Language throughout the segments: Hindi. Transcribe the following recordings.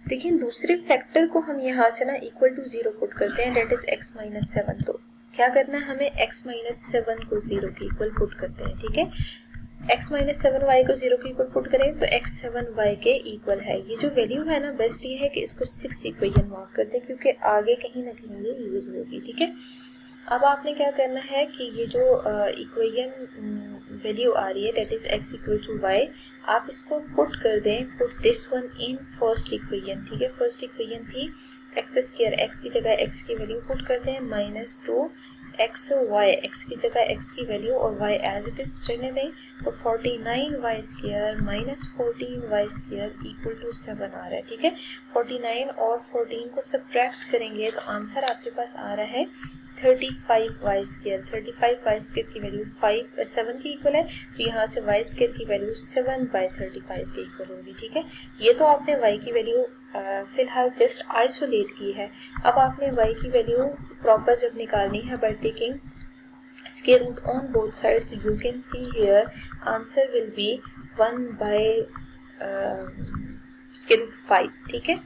देखिए दूसरे फैक्टर को हम यहाँ से ना इक्वल टू 0 पुट करते हैं, डेट इज x माइनस 7। तो क्या करना है हमें, x माइनस 7 को 0 के इक्वल पुट करते हैं, ठीक है। x माइनस 7y को 0 के इक्वल पुट करें तो x 7y के इक्वल है। ये जो वैल्यू है ना, बेस्ट ये है कि इसको 6 इक्वेशन मार्क कर दें, क्योंकि आगे कहीं ना कहीं ये यूज होगी, ठीक है। अब आपने क्या करना है कि ये जो इक्वेशन वैल्यू आ रही है, that is x equal to y, आप इसको पुट कर दें, put this one in first equation, ठीक है। फर्स्ट इक्वेशन थी एक्स स्क्वायर, x की जगह x की वैल्यू पुट करते हैं, माइनस 2 एक्स वाई, एक्स की जगह x की वैल्यू और y एज इट इज रहने दें, तो 49y square minus 14y square equal to 7 आ रहा है, ठीक है। 49 और 14 को सब्ट्रैक्ट करेंगे तो आंसर आपके पास आ रहा है 35y स्क्वायर। 35y स्क्वायर की वैल्यू 7 की इक्वल है, तो यहाँ से y स्क्वायर की वैल्यू 7/35 के इक्वल होगी, ठीक है। ये तो आपने y की वैल्यू फिलहाल जस्ट आइसोलेट की है। अब आपने y की वैल्यू प्रॉपर जब निकालनी है by taking square root on both sides, you can see here answer will be 1/स्क्वायर रूट 5, ठीक है।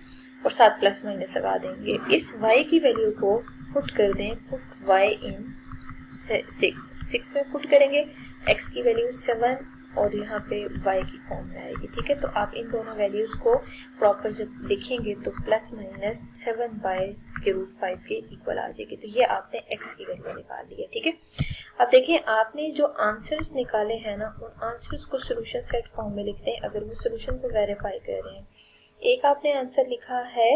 और साथ प्लस माइनस लगा देंगे। इस y की वैल्यू को पुट कर दें, पुट y इन 6 में पुट करेंगे, x की वैल्यू 7 और यहाँ पे y की फॉर्म में आएगी, ठीक है। तो आप इन दोनों वैल्यूज को प्रॉपर जब लिखेंगे तो प्लस माइनस 7/स्क्वायर रूट 5 के इक्वल आ जाएगी। तो ये आपने x की वैल्यू निकाल ली है, ठीक है। अब देखिए आपने जो आंसर्स निकाले हैं ना, उन आंसर्स को सोल्यूशन सेट फॉर्म में लिखते हैं अगर वो सोल्यूशन को वेरीफाई कर रहे हैं। एक आपने आंसर लिखा है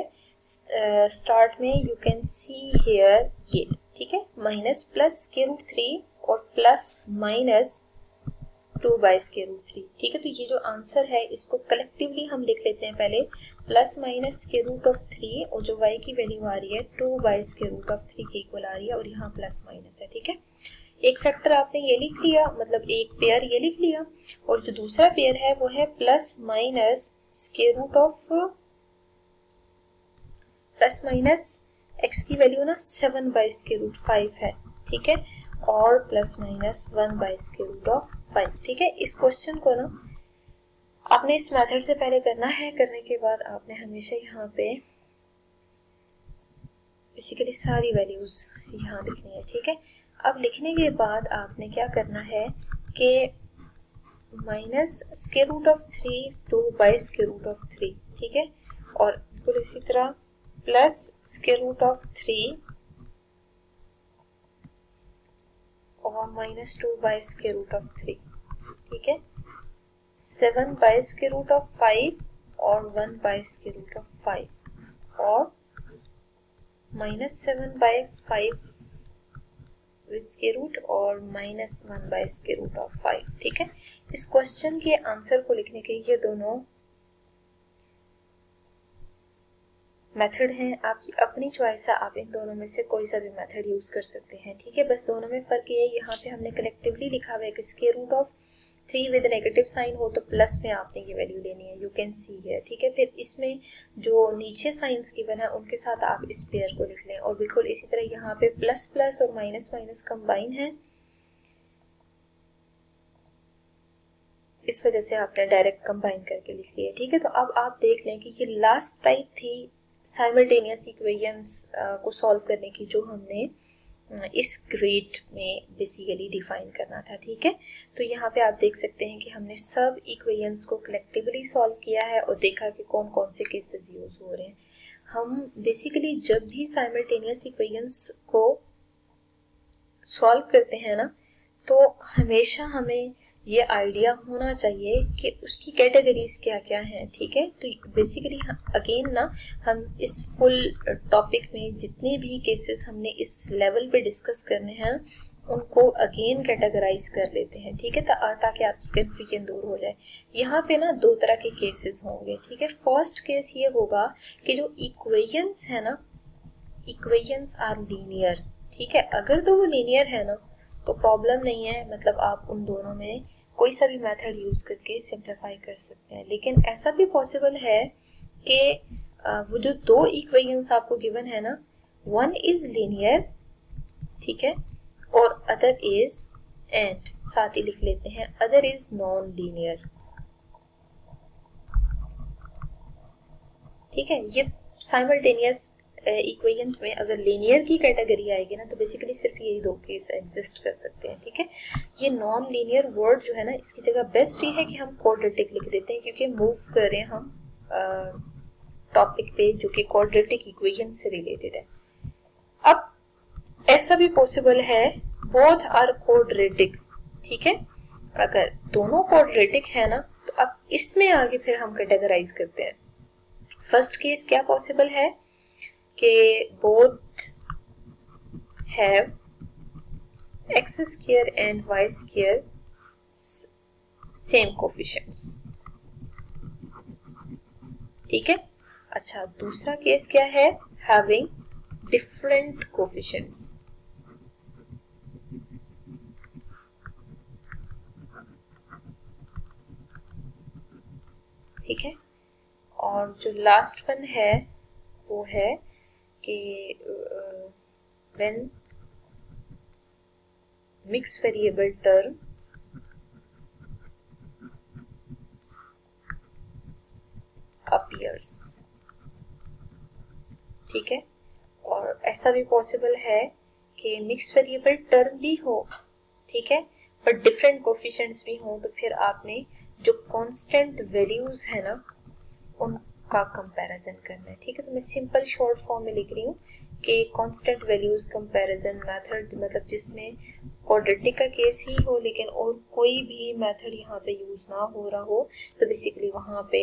स्टार्ट में, यू कैन सी हियर ये, ठीक है, माइनस प्लस स्क्वायर रूट 3 और प्लस माइनस 2/स्क्वायर रूट 3, ठीक है। तो ये जो आंसर है इसको कलेक्टिवली हम लिख लेते हैं पहले, plus minus square root of 3 और जो y की वैल्यू आ रही है 2/स्क्वायर रूट ऑफ 3 के इक्वल आ रही है, और यहाँ प्लस माइनस है, ठीक है। एक फैक्टर आपने ये लिख लिया, मतलब एक पेयर ये लिख लिया, और जो दूसरा पेयर है वो है plus minus square root of plus minus x की वैल्यू ना 7/स्क्वायर रूट 5 है, ठीक है, और प्लस माइनस 1/स्क्वायर रूट ऑफ 5, ठीक है। इस क्वेश्चन को ना आपने इस मेथड से पहले करना है, करने के बाद आपने हमेशा यहाँ पे बेसिकली सारी वैल्यूज यहाँ लिखनी है, ठीक है। अब लिखने के बाद आपने क्या करना है कि माइनस स्क्वायर रूट ऑफ 3 2/स्क्वायर रूट ऑफ 3, ठीक है, और बिल्कुल इसी तरह प्लस स्क्वायर रूट ऑफ 3 और माइनस 2/स्क्वायर रूट ऑफ 3, ठीक है, 7/स्क्वायर रूट ऑफ 5 और 1/स्क्वायर रूट ऑफ 5 और माइनस 7/5 विद स्क्वायर रूट और माइनस 1/स्क्वायर रूट ऑफ 5, ठीक है। इस क्वेश्चन के आंसर को लिखने के ये दोनों मेथड हैं, आपकी अपनी चॉइस है, आप इन दोनों में से कोई सा भी मेथड यूज कर सकते हैं, ठीक है। बस दोनों में फर्क ये है, यहाँ पे हमने कलेक्टिवली लिखा हुआ है कि square root of 3 with negative sign हो तो प्लस में आपने ये वैल्यू लेनी है, यू कैन सी हियर, ठीक है। फिर इसमें जो नीचे साइंस गिवन है उनके साथ आप इस पेयर को लिख लें, और बिल्कुल इसी तरह यहाँ पे प्लस प्लस और माइनस माइनस कंबाइन है, इस वजह से आपने डायरेक्ट कंबाइन करके लिख लिया, ठीक है। तो अब आप देख लें कि ये लास्ट टाइप थी साइमल्टेनियस इक्वेशंस को सॉल्व करने की, जो हमने इस ग्रेड में बेसिकली डिफाइन करना था, ठीक है। तो यहाँ पे आप देख सकते हैं कि हमने सब इक्वेशंस को कलेक्टिवली सॉल्व किया है और देखा कि कौन कौन से केसेस यूज हो रहे हैं। हम बेसिकली जब भी साइमल्टेनियस इक्वेशंस को सॉल्व करते हैं ना, तो हमेशा हमें ये आइडिया होना चाहिए कि उसकी कैटेगरीज क्या क्या हैं, ठीक है। तो बेसिकली अगेन ना हम इस फुल टॉपिक में जितने भी केसेस हमने इस लेवल पे डिस्कस करने हैं उनको अगेन कैटेगराइज कर लेते हैं, ठीक है, ताकि आपकी कंफ्यूजन दूर हो जाए। यहाँ पे ना दो तरह के केसेस होंगे, ठीक है। फर्स्ट केस ये होगा कि जो इक्वेशंस है ना, इक्वेशंस आर लीनियर, ठीक है। अगर तो वो लीनियर है ना तो प्रॉब्लम नहीं है, मतलब आप उन दोनों में कोई सा भी मेथड यूज करके सिंप्लीफाई कर सकते हैं। लेकिन ऐसा भी पॉसिबल है कि वो जो दो इक्वेशंस आपको गिवन है ना, वन इज लीनियर, ठीक है, और अदर इज, एंड साथ ही लिख लेते हैं, अदर इज नॉन लीनियर, ठीक है। ये साइमल्टेनियस इक्वेशंस में अगर लीनियर की कैटेगरी आएगी ना तो बेसिकली सिर्फ यही दो केस एग्जिस्ट कर सकते हैं, ठीक है। ये नॉन लीनियर वर्ड जो है ना, इसकी जगह बेस्ट ये है कि हम क्वाड्रेटिक लिख देते हैं, क्योंकि मूव कर रहे हैं हम टॉपिक पे जो कि क्वाड्रेटिक इक्वेशन से रिलेटेड है। अब ऐसा भी पॉसिबल है बोथ आर क्वाड्रेटिक, ठीक है। अगर दोनों क्वाड्रेटिक है ना तो अब इसमें आगे फिर हम कैटेगराइज करते हैं। फर्स्ट केस क्या पॉसिबल है कि both have x square and y square same coefficients, ठीक है। अच्छा, दूसरा केस क्या है, having different coefficients, ठीक है। और जो लास्ट वन है वो है कि when mixed variable term appears, ठीक है। और ऐसा भी पॉसिबल है कि मिक्स्ड वेरिएबल टर्म भी हो, ठीक है, पर डिफरेंट कोफिशिएंट्स भी हो, तो फिर आपने जो कांस्टेंट वैल्यूज है ना उनका कंपैरिजन करना है, ठीक है। तो मैं सिंपल शॉर्ट फॉर्म में लिख रही हूँ कि कांस्टेंट वैल्यूज कंपैरिजन मेथड, मतलब जिसमें क्वाड्रेटिक का केस ही हो लेकिन और कोई भी मेथड यहाँ पे यूज ना हो रहा हो, तो बेसिकली वहाँ पे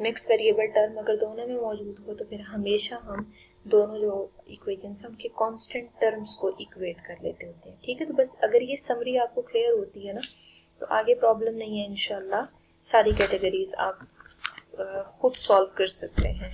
मिक्स वेरिएबल टर्म अगर दोनों में मौजूद हो तो फिर हमेशा हम दोनों जो इक्वेशंस हैं उनके कांस्टेंट टर्म्स को इक्वेट कर लेते होते हैं, ठीक है। तो बस अगर ये समरी आपको क्लियर होती है ना तो आगे प्रॉब्लम नहीं है, इंशाल्लाह सारी कैटेगरीज आप खुद सॉल्व कर सकते हैं।